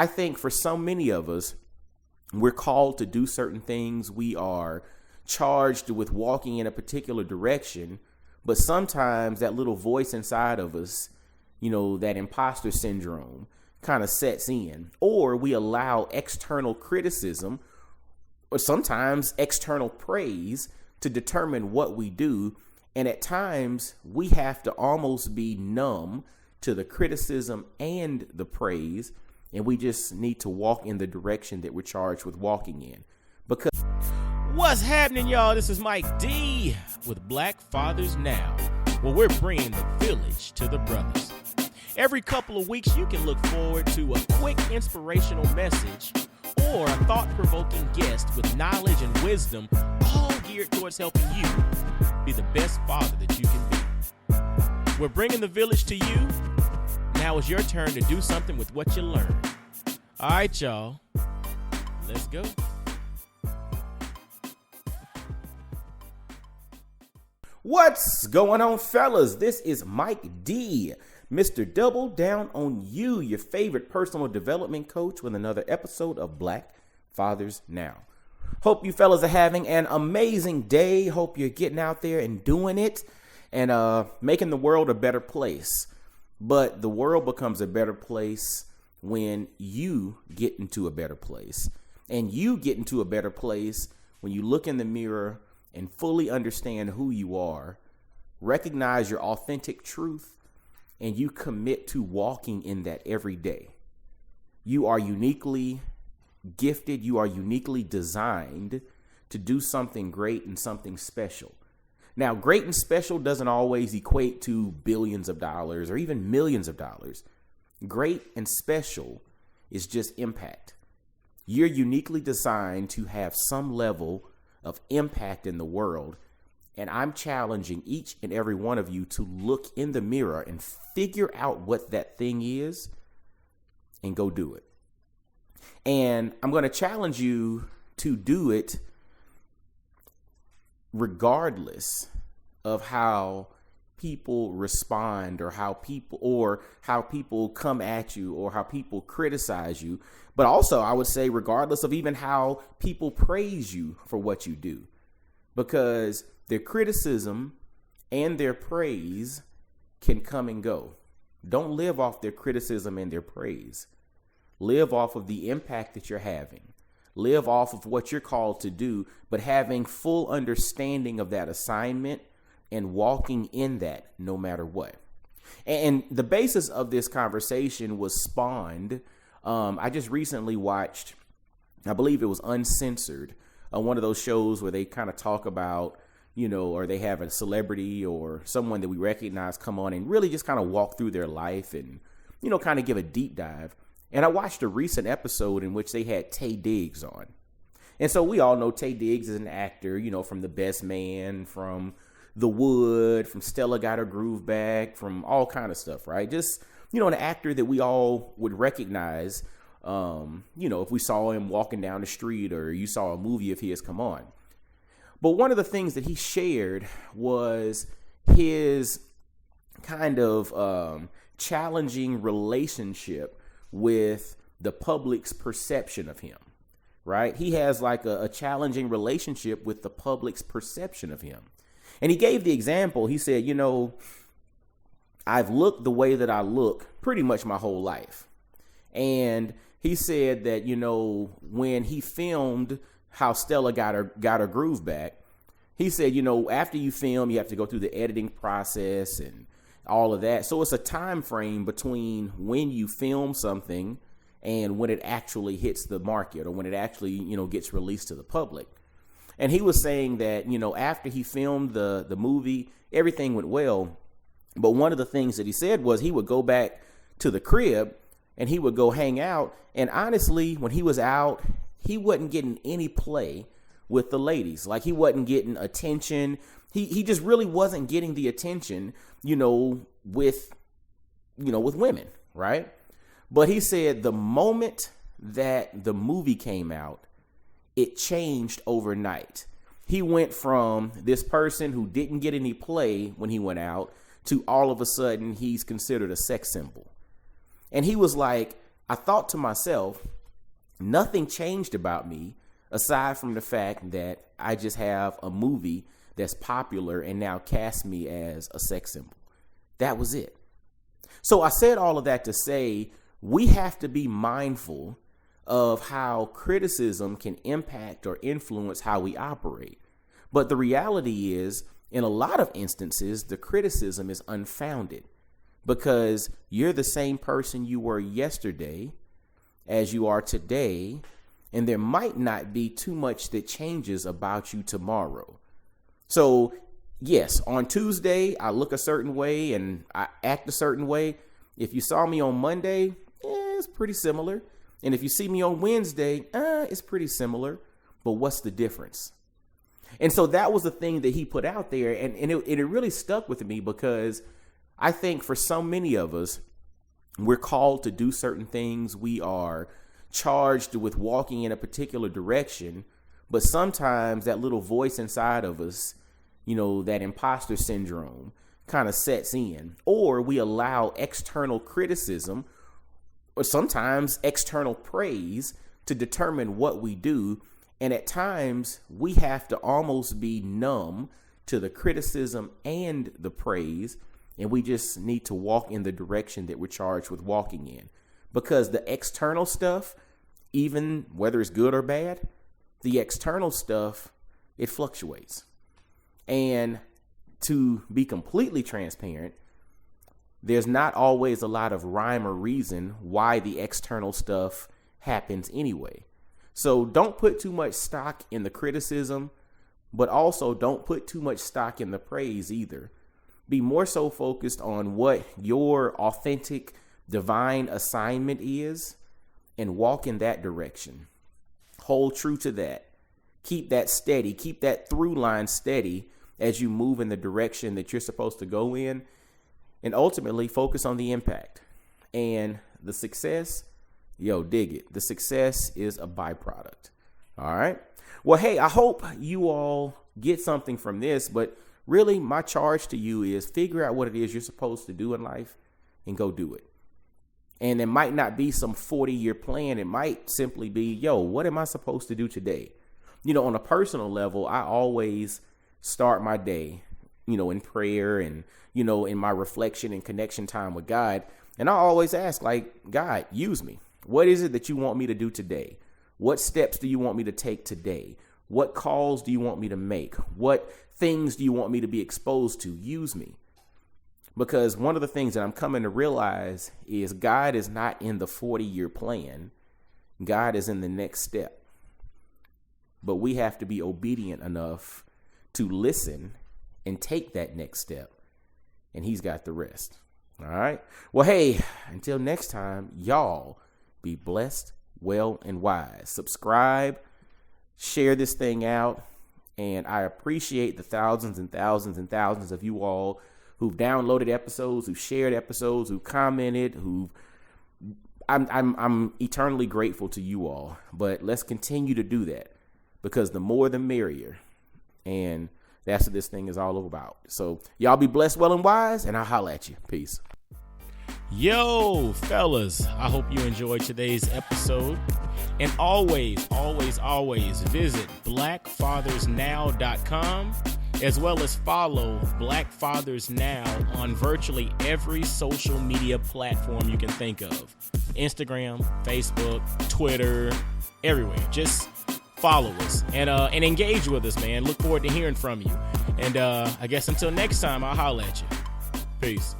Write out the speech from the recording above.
I think for so many of us, we're called to do certain things. We are charged with walking in a particular direction, but sometimes that little voice inside of us, that imposter syndrome kind of sets in, or we allow external criticism or sometimes external praise to determine what we do. And at times we have to almost be numb to the criticism and the praise. And we just need to walk in the direction that we're charged with walking in. Because what's happening, y'all? This is Mike D with Black Fathers Now, where we're bringing the village to the brothers. Every couple of weeks, you can look forward to a quick inspirational message or a thought-provoking guest with knowledge and wisdom, all geared towards helping you be the best father that you can be. We're bringing the village to you. Now it's your turn to do something with what you learned. All right, y'all. Let's go. what's going on, fellas? This is Mike D, Mr. Double Down on You, your favorite personal development coach, with another episode of Black Fathers Now. Hope you fellas are having an amazing day. Hope you're getting out there and doing it and making the world a better place. But the world becomes a better place when you get into a better place. And you get into a better place when you look in the mirror and fully understand who you are, recognize your authentic truth, and you commit to walking in that every day. You are uniquely gifted. You are uniquely designed to do something great and something special. Now, great and special doesn't always equate to billions of dollars or even millions of dollars. Great and special is just impact. You're uniquely designed to have some level of impact in the world. And I'm challenging each and every one of you to look in the mirror and figure out what that thing is and go do it. And I'm going to challenge you to do it regardless of how people respond or how people come at you or how people criticize you. But also, I would say regardless of even how people praise you for what you do, because their criticism and their praise can come and go. Don't live off their criticism and their praise. Live off of the impact that you're having. Live off of what you're called to do, but having full understanding of that assignment and walking in that no matter what. And the basis of this conversation was spawned. I just recently watched, I believe it was Uncensored, one of those shows where they kind of talk about, or they have a celebrity or someone that we recognize come on and really just kind of walk through their life and, kind of give a deep dive. And I watched a recent episode in which they had Taye Diggs on. And so we all know Taye Diggs is an actor, from The Best Man, from The Wood, from Stella Got Her Groove Back, from all kind of stuff, right? Just, an actor that we all would recognize, if we saw him walking down the street or you saw a movie if he has come on. But one of the things that he shared was his kind of challenging relationship with the public's perception of him, right? He has like a challenging relationship with the public's perception of him. And he gave the example. He said, I've looked the way that I look pretty much my whole life. And he said that, when he filmed how Stella got her groove back, he said, after you film, you have to go through the editing process and all of that. So it's a time frame between when you film something and when it actually hits the market or when it actually, gets released to the public. And he was saying that, after he filmed the movie, everything went well. But one of the things that he said was he would go back to the crib and he would go hang out. And honestly, when he was out, he wasn't getting any play with the ladies. Like, he wasn't getting attention. He just really wasn't getting the attention, with women, right? But he said the moment that the movie came out, it changed overnight. He went from this person who didn't get any play when he went out to all of a sudden he's considered a sex symbol. And he was like, I thought to myself, nothing changed about me aside from the fact that I just have a movie that's popular and now cast me as a sex symbol. That was it. So I said all of that to say we have to be mindful of how criticism can impact or influence how we operate. But the reality is, in a lot of instances, the criticism is unfounded because you're the same person you were yesterday as you are today, and there might not be too much that changes about you tomorrow. So yes, on Tuesday, I look a certain way and I act a certain way. If you saw me on Monday, it's pretty similar. And if you see me on Wednesday, it's pretty similar. But what's the difference? And so that was the thing that he put out there. And it really stuck with me because I think for so many of us, we're called to do certain things. We are charged with walking in a particular direction. But sometimes that little voice inside of us, that imposter syndrome kind of sets in, or we allow external criticism or sometimes external praise to determine what we do. And at times we have to almost be numb to the criticism and the praise. And we just need to walk in the direction that we're charged with walking in, because the external stuff, even whether it's good or bad, the external stuff, it fluctuates. And to be completely transparent, there's not always a lot of rhyme or reason why the external stuff happens anyway. So don't put too much stock in the criticism, but also don't put too much stock in the praise either. Be more so focused on what your authentic divine assignment is and walk in that direction. Hold true to that. Keep that steady. Keep that through line steady as you move in the direction that you're supposed to go in, and ultimately focus on the impact. And the success, dig it. The success is a byproduct. All right. Well, hey, I hope you all get something from this, but really my charge to you is figure out what it is you're supposed to do in life and go do it. And it might not be some 40-year plan. It might simply be, what am I supposed to do today? On a personal level, I always start my day, in prayer and, in my reflection and connection time with God. And I always ask, God, use me. What is it that you want me to do today? What steps do you want me to take today? What calls do you want me to make? What things do you want me to be exposed to? Use me. Because one of the things that I'm coming to realize is God is not in the 40-year plan. God is in the next step. But we have to be obedient enough to listen and take that next step. And he's got the rest. All right. Well, hey, until next time, y'all be blessed, well, and wise. Subscribe, share this thing out. And I appreciate the thousands and thousands and thousands of you all who've downloaded episodes, who've shared episodes, who commented, I'm eternally grateful to you all. But let's continue to do that, because the more the merrier. And that's what this thing is all about. So y'all be blessed, well, and wise, and I'll holler at you. Peace. Yo, fellas, I hope you enjoyed today's episode. And always, always, always visit blackfathersnow.com, as well as follow Black Fathers Now on virtually every social media platform you can think of. Instagram, Facebook, Twitter, everywhere. Just follow us and engage with us, man. Look forward to hearing from you. And I guess until next time, I'll holler at you. Peace.